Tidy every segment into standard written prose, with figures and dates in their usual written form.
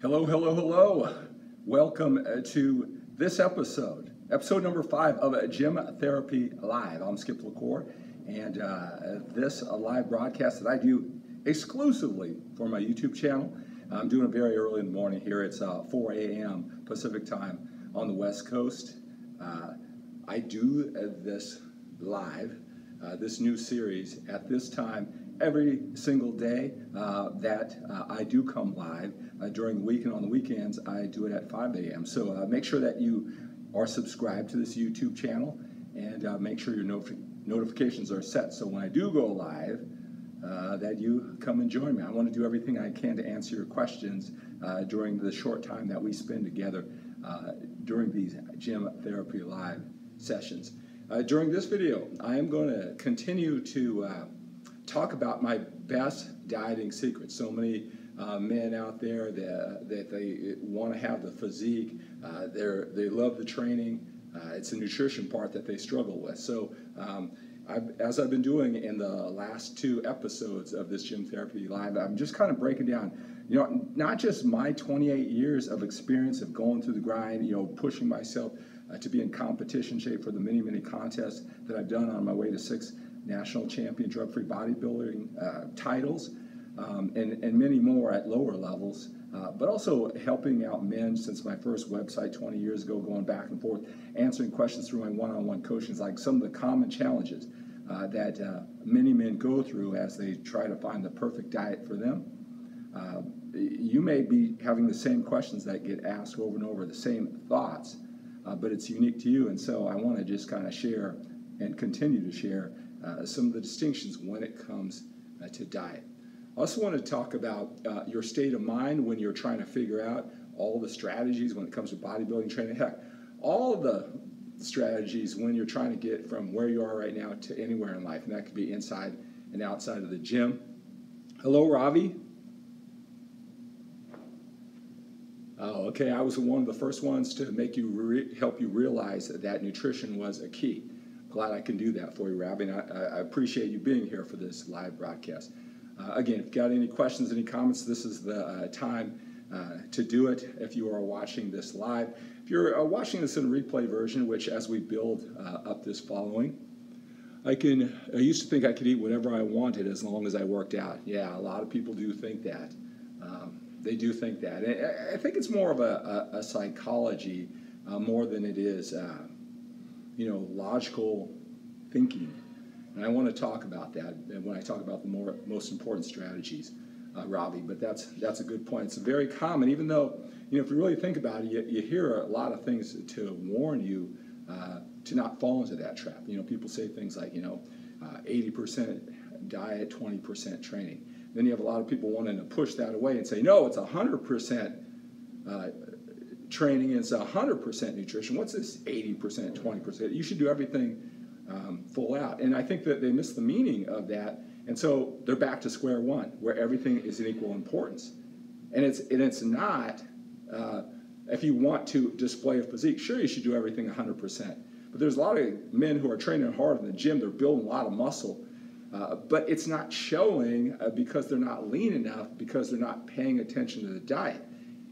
Hello, hello, hello. Welcome to this episode number 5 of Gym Therapy Live. I'm LaCour, and this live broadcast that I do exclusively for my YouTube channel. I'm doing it very early in the morning here. It's 4 a.m. Pacific time on the West Coast. I do this live, this new series at this time every single day that I do come live. During the week and on the weekends, I do it at 5 a.m. So make sure that you are subscribed to this YouTube channel, and make sure your notifications are set. So when I do go live, that you come and join me. I want to do everything I can to answer your questions during the short time that we spend together during these Gym Therapy Live sessions. During this video, I am going to continue to talk about my best dieting secrets. So many men out there that they want to have the physique, they love the training. It's the nutrition part that they struggle with. So as I've been doing in the last 2 episodes of this Gym Therapy Live, I'm just kind of breaking down, not just my 28 years of experience of going through the grind, pushing myself to be in competition shape for the many, many contests that I've done on my way to 6 national champion drug-free bodybuilding titles, and many more at lower levels, but also helping out men since my first website 20 years ago, going back and forth, answering questions through my one-on-one coaching, like some of the common challenges that many men go through as they try to find the perfect diet for them. You may be having the same questions that get asked over and over, the same thoughts, but it's unique to you, and so I want to just kind of share and continue to share some of the distinctions when it comes to diet. I also want to talk about your state of mind when you're trying to figure out all the strategies when it comes to bodybuilding training. Heck, all the strategies when you're trying to get from where you are right now to anywhere in life, and that could be inside and outside of the gym. Hello, Ravi. Oh, okay, I was one of the first ones to make you help you realize that nutrition was a key. Glad I can do that for you, Ravi, and I appreciate you being here for this live broadcast. Again, if you've got any questions, any comments, this is the time to do it if you are watching this live. If you're watching this in a replay version, which as we build up this following, I used to think I could eat whatever I wanted as long as I worked out. Yeah, a lot of people do think that. They do think that. And I think it's more of a psychology more than it is, logical thinking. And I want to talk about that when I talk about the most important strategies, Robbie. But that's a good point. It's very common, even though, if you really think about it, you hear a lot of things to warn you to not fall into that trap. People say things like, 80% diet, 20% training. Then you have a lot of people wanting to push that away and say, no, it's 100% training and it's 100% nutrition. What's this 80%, 20%? You should do everything full out. And I think that they miss the meaning of that. And so they're back to square one, where everything is in equal importance. And it's not, if you want to display a physique, sure, you should do everything 100%. But there's a lot of men who are training hard in the gym. They're building a lot of muscle. But it's not showing because they're not lean enough, because they're not paying attention to the diet.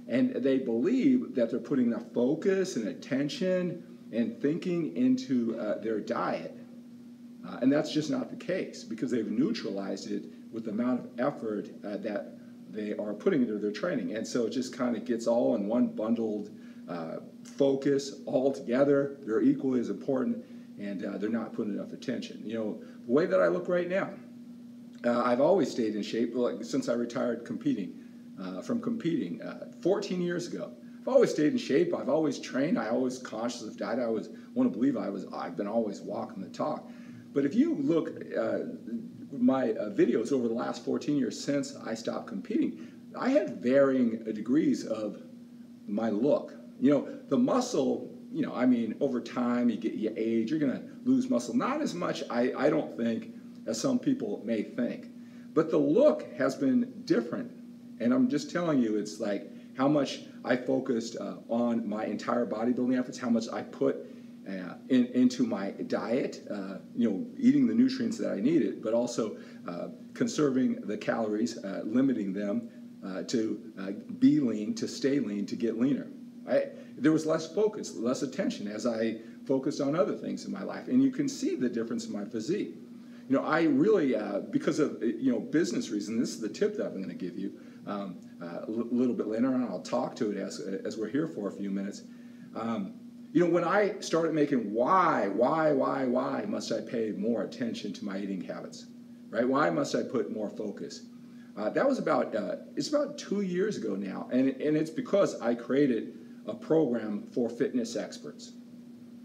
And they believe that they're putting enough focus and attention and thinking into their diet. And that's just not the case, because they've neutralized it with the amount of effort that they are putting into their training. And so it just kind of gets all in one bundled focus all together. They're equally as important, and they're not putting enough attention. The way that I look right now, I've always stayed in shape since I retired from competing 14 years ago. I've always stayed in shape. I've always trained. I always conscious of diet. I always want to believe I've been always walking the talk. But if you look my videos over the last 14 years since I stopped competing, I had varying degrees of my look. The muscle, over time, you age, you're going to lose muscle. Not as much, I don't think, as some people may think. But the look has been different. And I'm just telling you, it's like how much I focused on my entire bodybuilding efforts, how much I put into my diet, eating the nutrients that I needed, but also conserving the calories, limiting them, be lean, to stay lean, to get leaner. There was less focus, less attention as I focused on other things in my life. And you can see the difference in my physique. I really, because of, business reasons, this is the tip that I'm going to give you a little bit later on. I'll talk to it as we're here for a few minutes. When I started making why must I pay more attention to my eating habits, right? Why must I put more focus? That was it's about 2 years ago now, and it's because I created a program for fitness experts.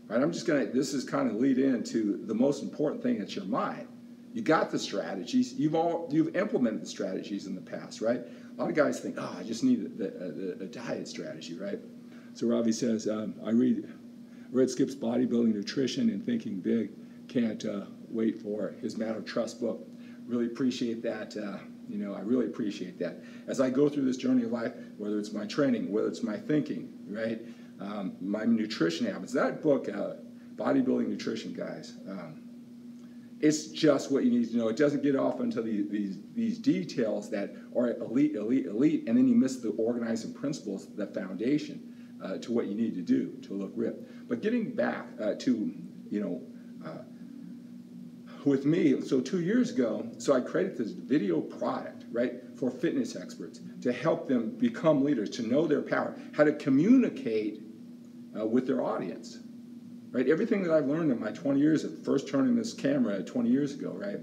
Right? This is kind of lead into the most important thing, it's your mind. You got the strategies, you've implemented the strategies in the past, right? A lot of guys think, I just need a diet strategy, right? So Ravi says, I read Skip's Bodybuilding, Nutrition, and Thinking Big. Can't wait for his Matter of Trust book. Really appreciate that. I really appreciate that. As I go through this journey of life, whether it's my training, whether it's my thinking, right? My nutrition habits. That book, Bodybuilding Nutrition, guys, it's just what you need to know. It doesn't get off into these details that are elite, and then you miss the organizing principles, the foundation to what you need to do to look ripped. But getting back to, with me, so 2 years ago, I created this video product, right, for fitness experts to help them become leaders, to know their power, how to communicate with their audience, right? Everything that I've learned in my 20 years of first turning this camera 20 years ago, right?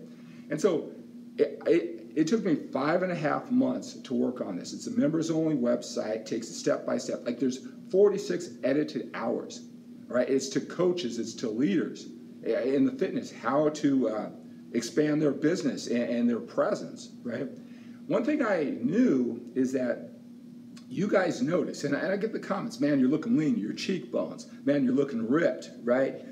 And so it took me 5.5 months to work on this. It's a members-only website, takes it step by step. Like there's 46 edited hours, right? It's to coaches, it's to leaders in the fitness, how to expand their business and their presence, right? One thing I knew is that you guys notice, and I get the comments, man, you're looking lean, your cheekbones, man, you're looking ripped, right?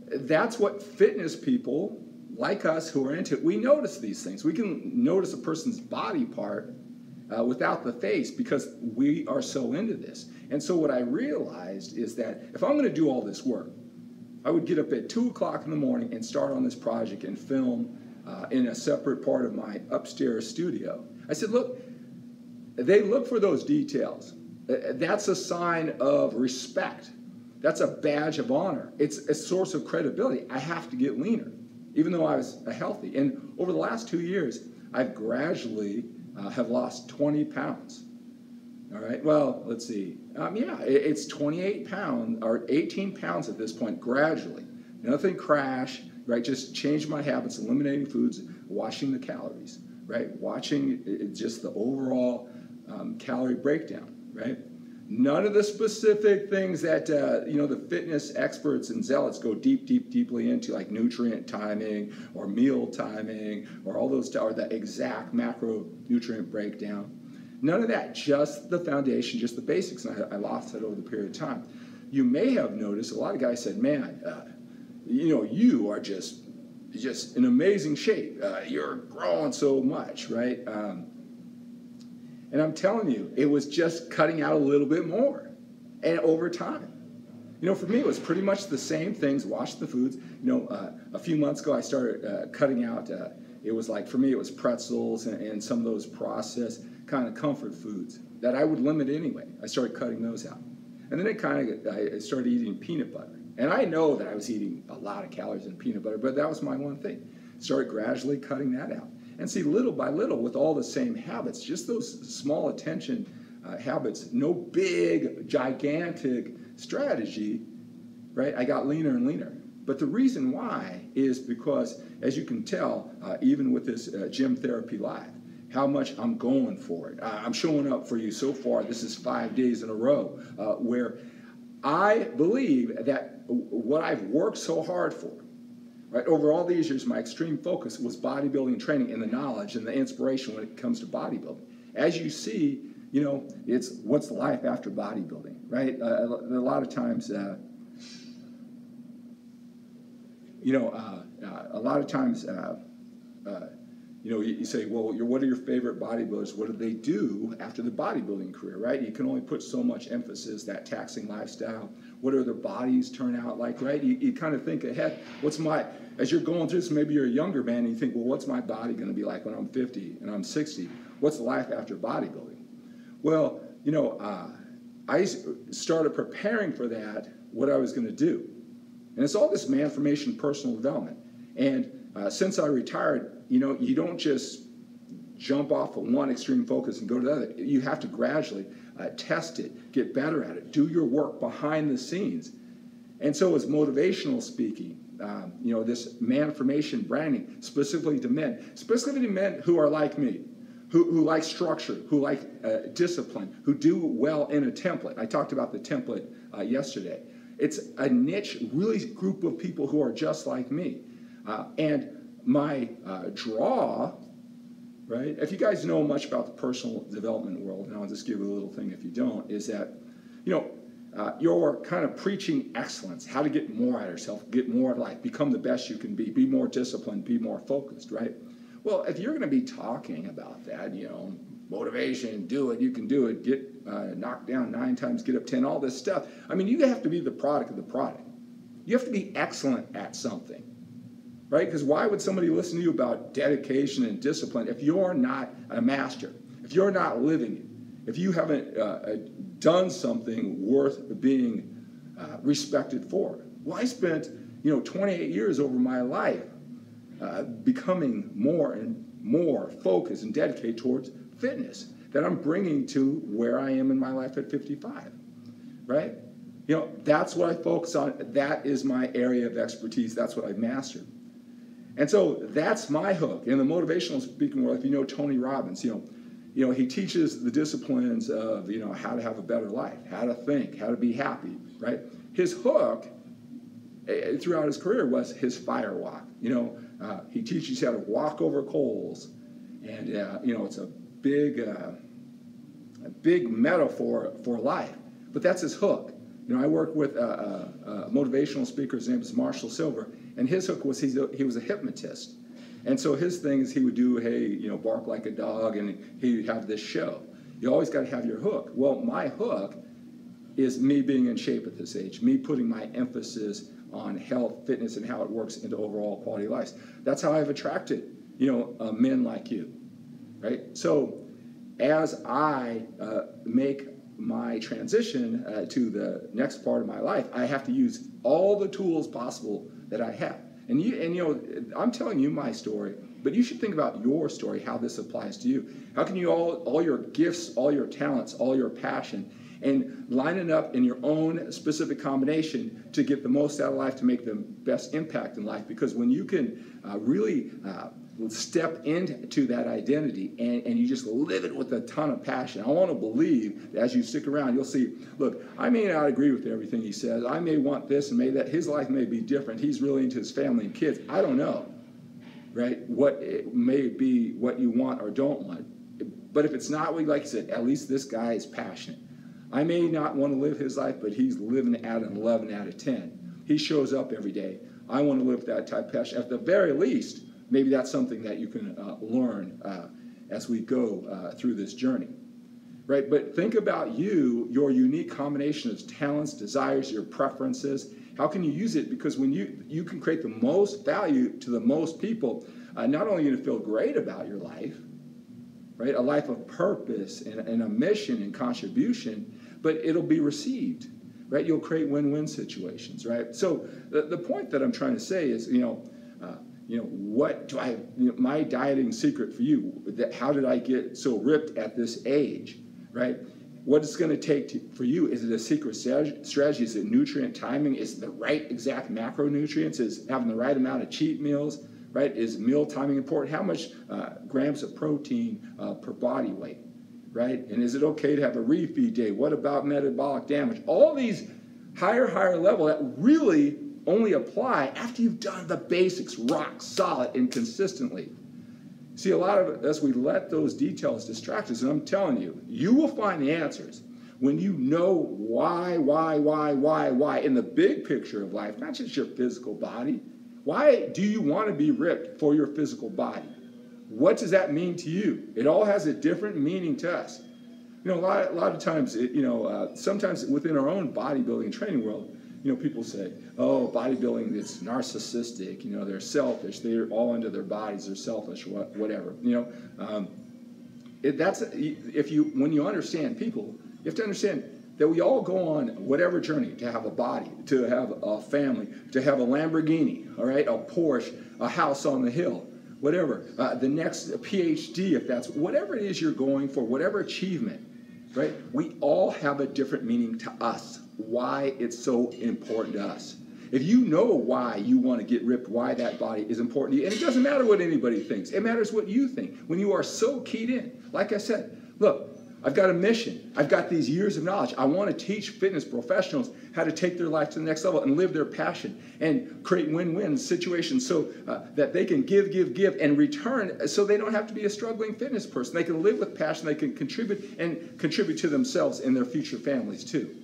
That's what fitness people like us who are into it, we notice these things. We can notice a person's body part without the face because we are so into this. And so what I realized is that if I'm going to do all this work, I would get up at 2 o'clock in the morning and start on this project and film in a separate part of my upstairs studio. I said, look, they look for those details. That's a sign of respect. That's a badge of honor. It's a source of credibility. I have to get leaner, even though I was healthy. And over the last 2 years, I've gradually have lost 20 pounds. All right, well, let's see. It's 28 pounds, or 18 pounds at this point, gradually. Nothing crash, right? Just change my habits, eliminating foods, watching the calories, right? Watching just the overall calorie breakdown, right? None of the specific things that, the fitness experts and zealots go deeply into, like nutrient timing or meal timing or all those, or the exact macronutrient breakdown. None of that, just the foundation, just the basics, and I lost that over the period of time. You may have noticed a lot of guys said, man, you are just in amazing shape. You're growing so much, right? And I'm telling you, it was just cutting out a little bit more, and over time. For me, it was pretty much the same things, wash the foods. A few months ago, I started cutting out, it was like, for me, it was pretzels and some of those processed kind of comfort foods that I would limit anyway. I started cutting those out. And then I started eating peanut butter. And I know that I was eating a lot of calories in peanut butter, but that was my one thing. Started gradually cutting that out. And see, little by little, with all the same habits, just those small attention habits, no big, gigantic strategy, right? I got leaner and leaner. But the reason why is because, as you can tell, even with this Gym Therapy Live, how much I'm going for it. I'm showing up for you so far. This is 5 days in a row where I believe that what I've worked so hard for, right, over all these years, my extreme focus was bodybuilding training and the knowledge and the inspiration when it comes to bodybuilding. As you see, it's what's life after bodybuilding, right? A lot of times, you say, well, what are your favorite bodybuilders? What do they do after the bodybuilding career, right? You can only put so much emphasis, that taxing lifestyle. What do their bodies turn out like, right? You kind of think ahead. As you're going through this, maybe you're a younger man and you think, well, what's my body going to be like when I'm 50 and I'm 60? What's life after bodybuilding? Well, I started preparing for that, what I was going to do. And it's all this man-formation personal development. And since I retired, you don't just jump off of one extreme focus and go to the other. You have to gradually test it, get better at it, do your work behind the scenes. And so as motivational speaking, this man-formation branding, specifically to men who are like me, who like structure, who like discipline, who do well in a template. I talked about the template yesterday. It's a niche, really group of people who are just like me. And my draw, right? If you guys know much about the personal development world, and I'll just give you a little thing if you don't, is that, you're kind of preaching excellence, how to get more out of yourself, get more of life, become the best you can be more disciplined, be more focused, right? Well, if you're going to be talking about that, motivation, do it, you can do it, get knocked down 9 times, get up 10, all this stuff. I mean, you have to be the product of the product. You have to be excellent at something, right? Because why would somebody listen to you about dedication and discipline if you're not a master, if you're not living it, if you haven't done something worth being respected for? Well, I spent, 28 years over my life becoming more and more focused and dedicated towards fitness that I'm bringing to where I am in my life at 55, right? That's what I focus on. That is my area of expertise. That's what I've mastered. And so that's my hook. In the motivational speaking world, if you know Tony Robbins, he teaches the disciplines of, how to have a better life, how to think, how to be happy, right? His hook throughout his career was his fire walk. He teaches you how to walk over coals, and it's a big metaphor for life. But that's his hook. I work with a motivational speaker. His name is Marshall Silver, and his hook was he was a hypnotist. And so his thing is he would do, bark like a dog, and he'd have this show. You always got to have your hook. Well, my hook is me being in shape at this age, me putting my emphasis on health, fitness, and how it works into overall quality of life. That's how I've attracted, men like you, right? So as I make my transition to the next part of my life, I have to use all the tools possible that I have. And I'm telling you my story, but you should think about your story, how this applies to you. How can you all your gifts, all your talents, all your passion, and line it up in your own specific combination to get the most out of life, to make the best impact in life? Because when you can really step into that identity and you just live it with a ton of passion, I want to believe that as you stick around, you'll see, look, I may not agree with everything he says. I may want this and may that. His life may be different. He's really into his family and kids. I don't know, right? What it may be what you want or don't want. But if it's not, like you said, at least this guy is passionate. I may not want to live his life, but he's living at an 11 out of 10. He shows up every day. I want to live that type of passion. At the very least, maybe that's something that you can learn as we go through this journey, right? But think about your unique combination of talents, desires, your preferences. How can you use it? Because when you can create the most value to the most people, not only are you going to feel great about your life, right? A life of purpose and a mission and contribution, but it'll be received, right? You'll create win-win situations, right? So the point that I'm trying to say is, what do I, my dieting secret for you, how did I get so ripped at this age, right? What it's going to take for you, is it a secret strategy? Is it nutrient timing? Is it the right exact macronutrients? Is having the right amount of cheat meals, right? Is meal timing important? How much grams of protein per body weight, right? And is it okay to have a refeed day? What about metabolic damage? All these higher level that really only apply after you've done the basics rock solid and consistently. See, a lot of us, we let those details distract us, and I'm telling you, you will find the answers when you know why in the big picture of life, not just your physical body. Why do you want to be ripped for your physical body? What does that mean to you? It all has a different meaning to us. A lot of times, sometimes within our own bodybuilding and training world, people say, oh, bodybuilding, it's narcissistic, they're selfish, they're all into their bodies, they're selfish, whatever, When you understand people, you have to understand that we all go on whatever journey to have a body, to have a family, to have a Lamborghini, all right, a Porsche, a house on the hill, whatever, the next PhD, if that's whatever it is you're going for, whatever achievement, right? We all have a different meaning to us, why it's so important to us. If you know why you want to get ripped, why that body is important to you, and it doesn't matter what anybody thinks, it matters what you think. When you are so keyed in, like I said, look, I've got a mission. I've got these years of knowledge. I want to teach fitness professionals how to take their life to the next level and live their passion and create win-win situations so that they can give, and return so they don't have to be a struggling fitness person. They can live with passion. They can contribute to themselves and their future families too.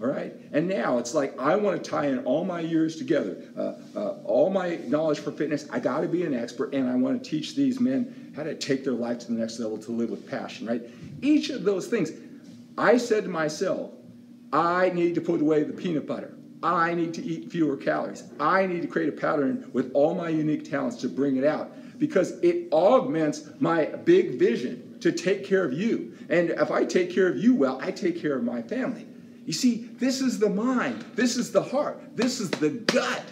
All right? And now it's like I want to tie in all my years together, all my knowledge for fitness. I got to be an expert, and I want to teach these men how to take their life to the next level to live with passion, right? Each of those things, I said to myself, I need to put away the peanut butter. I need to eat fewer calories. I need to create a pattern with all my unique talents to bring it out because it augments my big vision to take care of you. And if I take care of you well, I take care of my family. You see, this is the mind, this is the heart, this is the gut,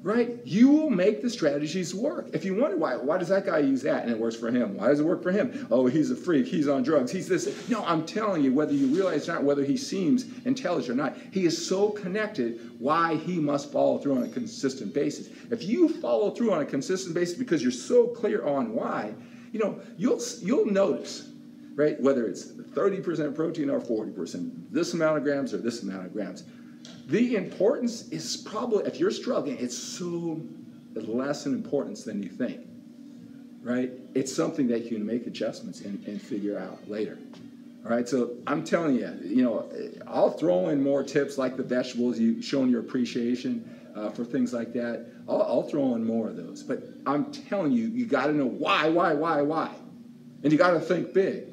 right? You will make the strategies work. If you wonder why does that guy use that and it works for him? Why does it work for him? Oh, he's a freak, he's on drugs, he's this. No, I'm telling you, whether you realize it or not, whether he seems intelligent or not, he is so connected why he must follow through on a consistent basis. If you follow through on a consistent basis because you're so clear on why, you'll notice, right? Whether it's 30% protein or 40%, this amount of grams or this amount of grams. The importance is probably, if you're struggling, it's so less in importance than you think, right? It's something that you can make adjustments and figure out later. All right, so I'm telling you, I'll throw in more tips like the vegetables, you showing your appreciation for things like that. I'll throw in more of those. But I'm telling you, you got to know why. And you got to think big.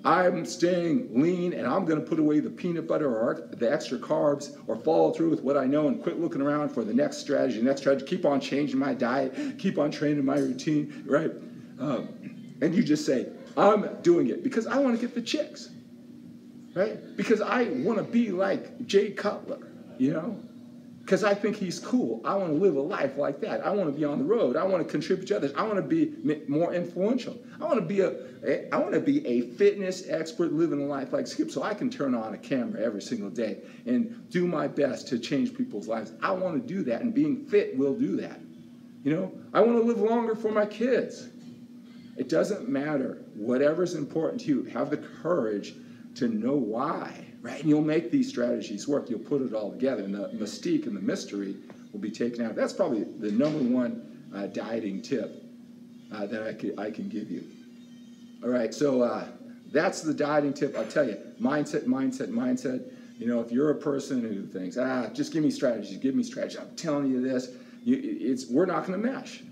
I'm staying lean and I'm going to put away the peanut butter or the extra carbs or follow through with what I know and quit looking around for the next strategy, keep on changing my diet, keep on training my routine, right? And you just say, I'm doing it because I want to get the chicks, right? Because I want to be like Jay Cutler, because I think he's cool. I want to live a life like that. I want to be on the road. I want to contribute to others. I want to be more influential. I want to be a fitness expert living a life like Skip so I can turn on a camera every single day and do my best to change people's lives. I want to do that, and being fit will do that. I want to live longer for my kids. It doesn't matter. Whatever's important to you, have the courage to know why. Right? And you'll make these strategies work. You'll put it all together, and the mystique and the mystery will be taken out. That's probably the number one dieting tip that I can give you. All right, so that's the dieting tip. I'll tell you, mindset. If you're a person who thinks, just give me strategies. I'm telling you this, we're not going to mesh.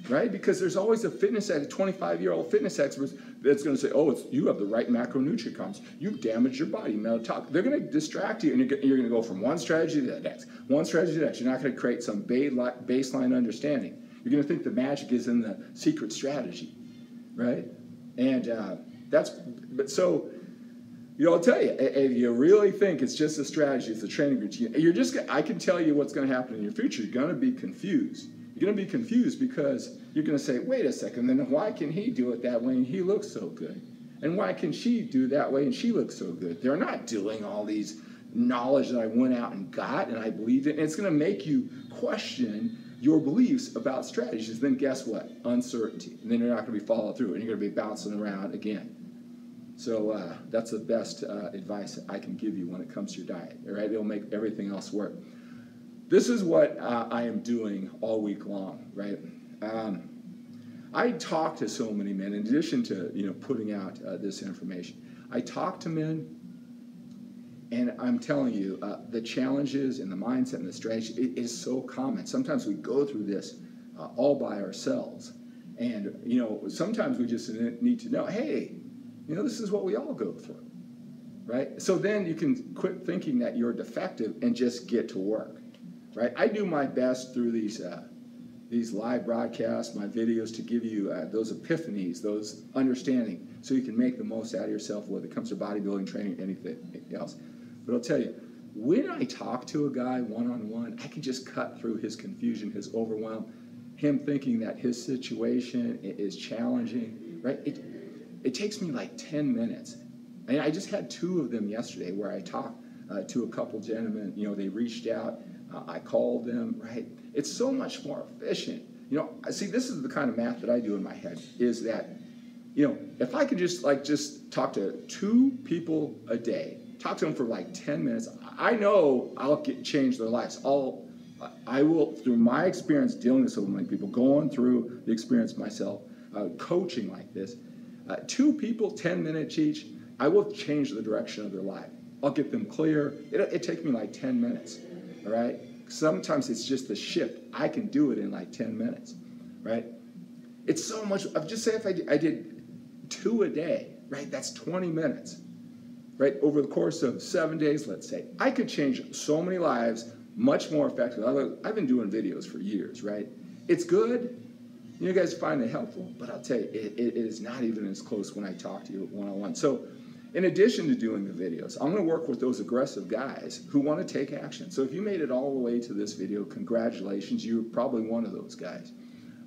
Right? Because there's always a 25-year-old fitness expert that's going to say, you have the right macronutrient counts. You've damaged your body. They're going to distract you, and you're going to go from one strategy to the next, You're not going to create some baseline understanding. You're going to think the magic is in the secret strategy, right? And I'll tell you, if you really think it's just a strategy, it's a training routine, I can tell you what's going to happen in your future. You're going to be confused. You're going to be confused because you're going to say, wait a second, then why can he do it that way and he looks so good? And why can she do that way and she looks so good? They're not doing all these knowledge that I went out and got and I believed in. And it's going to make you question your beliefs about strategies. Then guess what? Uncertainty. And then you're not going to be followed through and you're going to be bouncing around again. So that's the best advice I can give you when it comes to your diet. All right? It'll make everything else work. This is what I am doing all week long, right? I talk to so many men, in addition to putting out this information. I talk to men, and I'm telling you, the challenges and the mindset and the strategy, it is so common. Sometimes we go through this all by ourselves, and sometimes we just need to know, hey, this is what we all go through, right? So then you can quit thinking that you're defective and just get to work. Right, I do my best through these these live broadcasts, my videos, to give you those epiphanies, those understanding, so you can make the most out of yourself, whether it comes to bodybuilding, training, anything else. But I'll tell you, when I talk to a guy one-on-one, I can just cut through his confusion, his overwhelm, him thinking that his situation is challenging, right? It takes me like 10 minutes. And I just had 2 of them yesterday where I talked to a couple gentlemen. You know, they reached out. I called them, right? It's so much more efficient. You know, see, this is the kind of math that I do in my head, is that, you know, if I could just talk to 2 people a day, talk to them for like 10 minutes, I know I'll change their lives. I will, through my experience dealing with so many people, going through the experience myself, coaching like this, 2 people, 10 minutes each, I will change the direction of their life. I'll get them clear. It takes me like 10 minutes, all right? Sometimes it's just the shift. I can do it in like 10 minutes, right? It's so much. Just say if I did 2 a day, right? That's 20 minutes, right? Over the course of 7 days, let's say. I could change so many lives much more effectively. I've been doing videos for years, right? It's good. You guys find it helpful, but I'll tell you, it is not even as close when I talk to you one-on-one. So in addition to doing the videos, I'm going to work with those aggressive guys who want to take action. So if you made it all the way to this video, congratulations. You're probably one of those guys.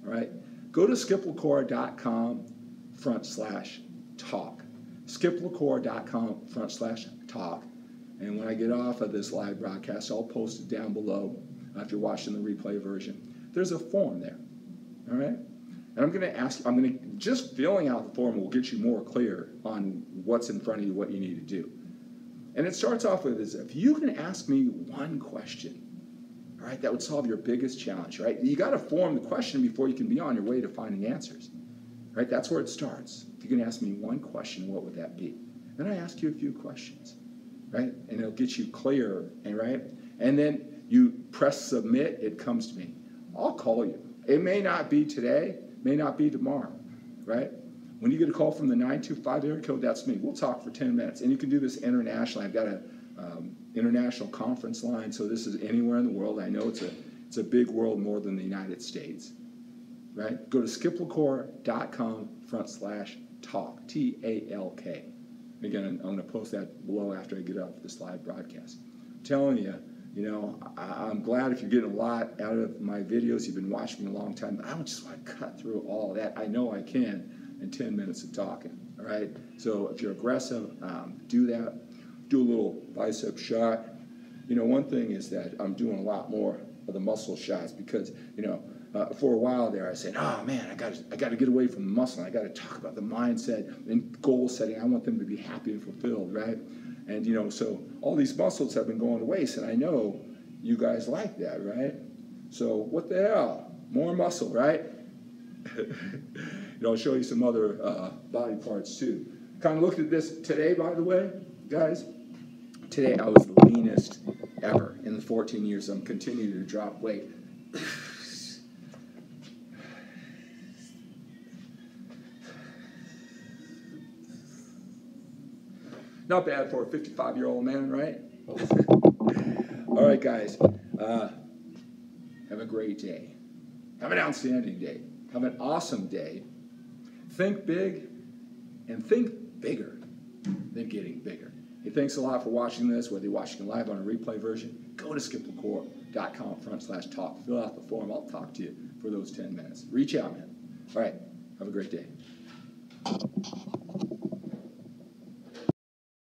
All right? Go to skiplacour.com/talk. skiplacour.com/talk. And when I get off of this live broadcast, I'll post it down below if you're watching the replay version. There's a form there. All right? And I'm going to just filling out the form will get you more clear on what's in front of you, what you need to do. And it starts off with is, if you can ask me one question, all right, that would solve your biggest challenge, right? You got to form the question before you can be on your way to finding answers, right? That's where it starts. If you can ask me one question, what would that be? Then I ask you a few questions, right? And it'll get you clearer, and right? And then you press submit, it comes to me. I'll call you. It may not be today, may not be tomorrow, right? When you get a call from the 925 area code, that's me. We'll talk for 10 minutes. And you can do this internationally. I've got an international conference line, so this is anywhere in the world. I know it's a big world, more than the United States, right? Go to skiplacour.com/talk, T-A-L-K. Again, I'm going to post that below after I get off this live broadcast. I'm telling you, you know, I'm glad if you're getting a lot out of my videos. You've been watching me a long time. I don't just want to cut through all of that. I know I can in 10 minutes of talking, all right? So if you're aggressive, do that. Do a little bicep shot. You know, one thing is that I'm doing a lot more of the muscle shots because, you know, for a while there I said, oh man, I got to get away from the muscle. I got to talk about the mindset and goal setting. I want them to be happy and fulfilled, right? And, you know, so all these muscles have been going to waste, and I know you guys like that, right? So what the hell? More muscle, right? You know, I'll show you some other body parts, too. Kind of looked at this today, by the way, guys. Today I was the leanest ever in the 14 years I'm continuing to drop weight. Not bad for a 55-year-old man, right? All right, guys. Have a great day. Have an outstanding day. Have an awesome day. Think big and think bigger than getting bigger. Hey, thanks a lot for watching this, whether you're watching live on a replay version. Go to skiplacour.com/talk. Fill out the form. I'll talk to you for those 10 minutes. Reach out, man. All right. Have a great day.